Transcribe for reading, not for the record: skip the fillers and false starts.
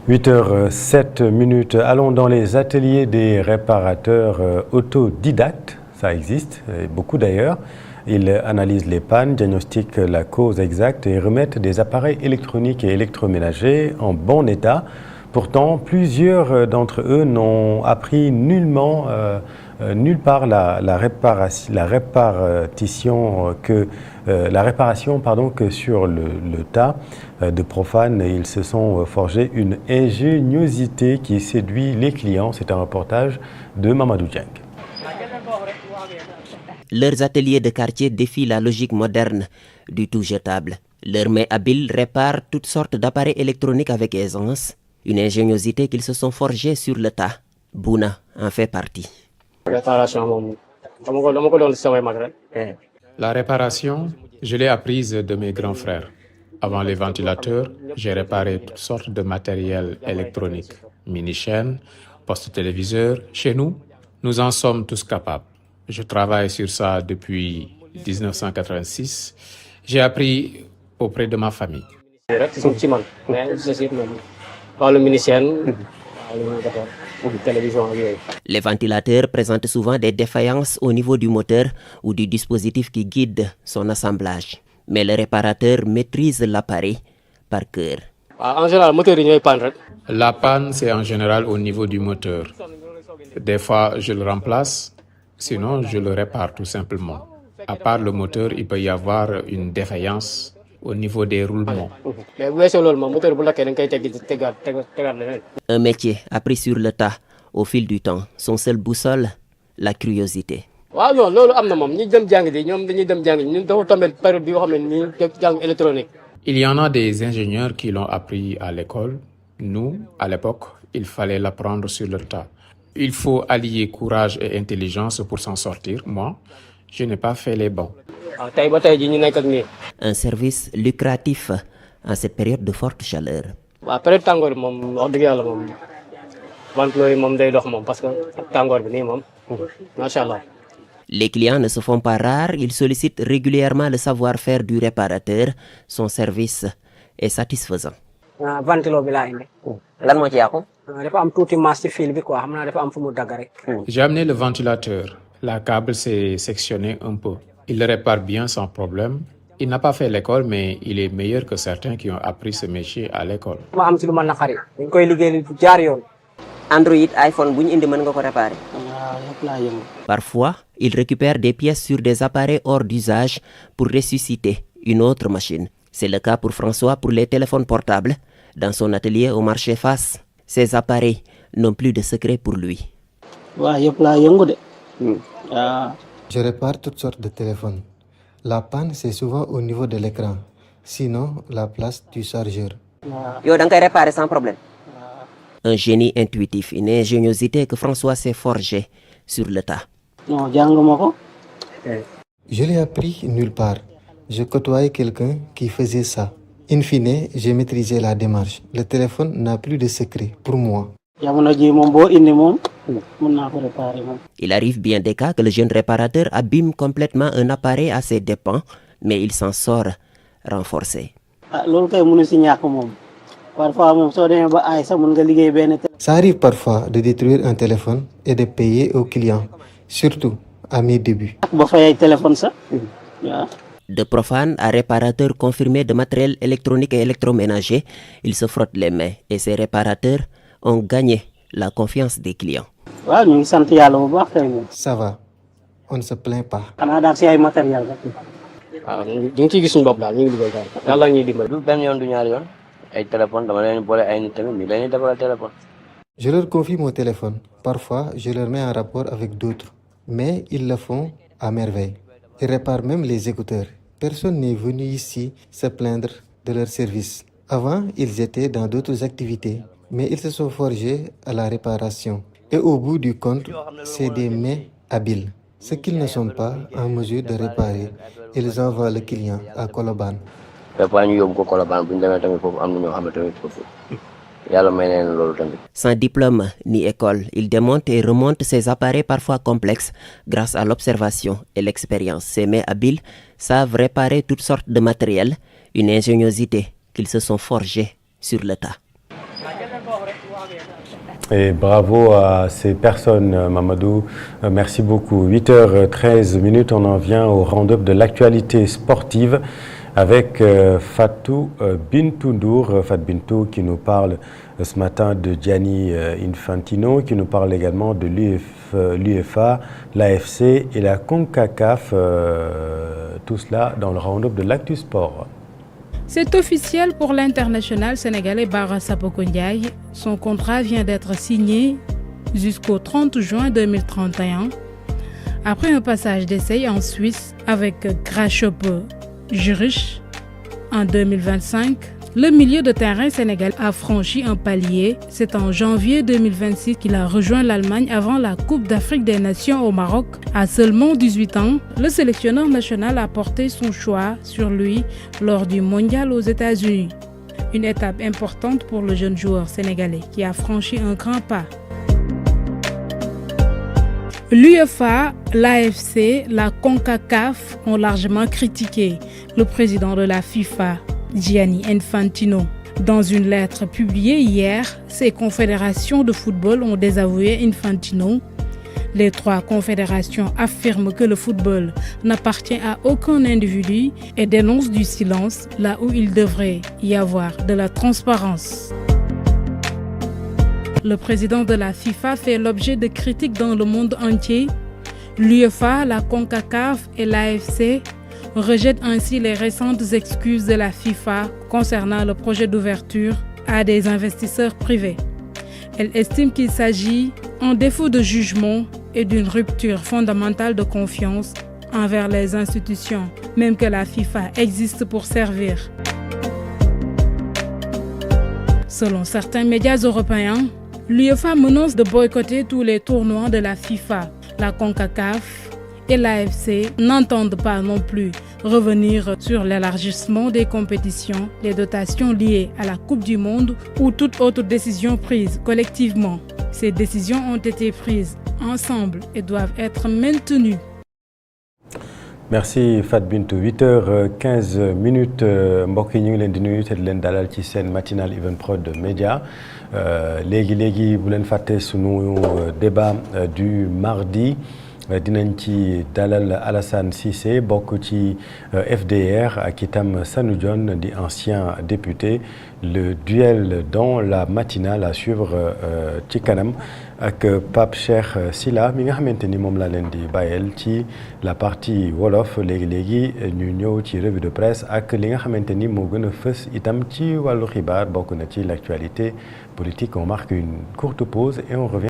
8h07. Allons dans les ateliers des réparateurs autodidactes. Ça existe, et beaucoup d'ailleurs. Ils analysent les pannes, diagnostiquent la cause exacte et remettent des appareils électroniques et électroménagers en bon état. Pourtant, plusieurs d'entre eux n'ont appris nulle part la réparation que sur le tas. De profanes, ils se sont forgés une ingéniosité qui séduit les clients. C'est un reportage de Mamadou Dieng. Leurs ateliers de quartier défient la logique moderne du tout jetable. Leurs mains habiles réparent toutes sortes d'appareils électroniques avec aisance, une ingéniosité qu'ils se sont forgés sur le tas. Bouna en fait partie. La réparation, je l'ai apprise de mes grands frères. Avant les ventilateurs, j'ai réparé toutes sortes de matériel électronique, mini-chaînes, postes téléviseurs. Chez nous, nous en sommes tous capables. Je travaille sur ça depuis 1986. J'ai appris auprès de ma famille. Les ventilateurs présentent souvent des défaillances au niveau du moteur ou du dispositif qui guide son assemblage. Mais le réparateur maîtrise l'appareil par cœur. La panne, c'est en général au niveau du moteur. Des fois, je le remplace, sinon je le répare tout simplement. À part le moteur, il peut y avoir une défaillance au niveau des roulements. Un métier appris sur le tas au fil du temps. Son seul boussole, la curiosité. Il y en a des ingénieurs qui l'ont appris à l'école. Nous, à l'époque, il fallait l'apprendre sur le tas. Il faut allier courage et intelligence pour s'en sortir. Moi, je n'ai pas fait les bons. Un service lucratif en cette période de forte chaleur. Les clients ne se font pas rares, ils sollicitent régulièrement le savoir-faire du réparateur. Son service est satisfaisant. J'ai amené le ventilateur. La câble s'est sectionnée un peu. Il le répare bien sans problème. Il n'a pas fait l'école, mais il est meilleur que certains qui ont appris ce métier à l'école. Android, iPhone, réparer. Parfois, il récupère des pièces sur des appareils hors d'usage pour ressusciter une autre machine. C'est le cas pour François pour les téléphones portables. Dans son atelier au marché Fass, ces appareils n'ont plus de secret pour lui. Je répare toutes sortes de téléphones. La panne, c'est souvent au niveau de l'écran. Sinon, la place du chargeur. Réparer sans problème. Un génie intuitif, une ingéniosité que François s'est forgée sur le tas. Je l'ai appris nulle part. Je côtoyais quelqu'un qui faisait ça. In fine, j'ai maîtrisé la démarche. Le téléphone n'a plus de secret pour moi. Il arrive bien des cas que le jeune réparateur abîme complètement un appareil à ses dépens, mais il s'en sort renforcé. Ça arrive parfois de détruire un téléphone et de payer aux clients, surtout à mes débuts. De profane à réparateur confirmé de matériel électronique et électroménager, il se frotte les mains et ces réparateurs ont gagné la confiance des clients. Ça va, on ne se plaint pas. Je leur confie mon téléphone. Parfois, je leur mets en rapport avec d'autres. Mais ils le font à merveille. Ils réparent même les écouteurs. Personne n'est venu ici se plaindre de leur service. Avant, ils étaient dans d'autres activités. Mais ils se sont forgés à la réparation. Et au bout du compte, c'est des mains habiles. Ce qu'ils ne sont pas en mesure de réparer, ils envoient le client à Koloban. Sans diplôme ni école, il démonte et remonte ses appareils parfois complexes grâce à l'observation et l'expérience. Ses mains habiles savent réparer toutes sortes de matériel, une ingéniosité qu'ils se sont forgés sur le tas. Et bravo à ces personnes, Mamadou. Merci beaucoup. 8h13, on en vient au round-up de l'actualité sportive avec Fatou Bintou Ndour. Fatou Bintou qui nous parle ce matin de Gianni Infantino, qui nous parle également de l'UEFA, l'AFC et la CONCACAF. Tout cela dans le round-up de l'Actu Sport. C'est officiel pour l'international sénégalais Bara Sapoko Ndiaye. Son contrat vient d'être signé jusqu'au 30 juin 2031. Après un passage d'essai en Suisse avec Grasshop Zurich en 2025, le milieu de terrain sénégalais a franchi un palier. C'est en janvier 2026 qu'il a rejoint l'Allemagne avant la Coupe d'Afrique des Nations au Maroc. À seulement 18 ans, le sélectionneur national a porté son choix sur lui lors du mondial aux États-Unis. Une étape importante pour le jeune joueur sénégalais qui a franchi un grand pas. L'UEFA, l'AFC, la CONCACAF ont largement critiqué le président de la FIFA, Gianni Infantino. Dans une lettre publiée hier, ces confédérations de football ont désavoué Infantino. Les trois confédérations affirment que le football n'appartient à aucun individu et dénoncent du silence là où il devrait y avoir de la transparence. Le président de la FIFA fait l'objet de critiques dans le monde entier. L'UEFA, la CONCACAF et l'AFC rejettent ainsi les récentes excuses de la FIFA concernant le projet d'ouverture à des investisseurs privés. Elle estime qu'il s'agit d'un défaut de jugement et d'une rupture fondamentale de confiance envers les institutions, même que la FIFA existe pour servir. Selon certains médias européens, l'UEFA menace de boycotter tous les tournois de la FIFA. La CONCACAF et l'AFC n'entendent pas non plus revenir sur l'élargissement des compétitions, les dotations liées à la Coupe du Monde ou toute autre décision prise collectivement. Ces décisions ont été prises ensemble et doivent être maintenues. Merci Fatou Bintou. 8h15 mbokk yi ñu ngi leen di nuyu te di leen dalal ci seen matinal Even Prod Média léegi bu leen fàtte sunu débat du mardi dinañ ci dalal Alassane Cissé bokk ci FDR ak itam Sanu Dione di ancien député. Le duel dans la matinale à suivre ci kanam ak Pape Cheikh Sylla mi nga xamante ni moom laa leen di bàyyeel ci la partie wolof léegi ñu ñëw ci revue de presse ak li nga xamante ni moo gën a fës itam ci wàllu xibaar bokk na ci l'actualité politique. On marque une courte pause et on revient.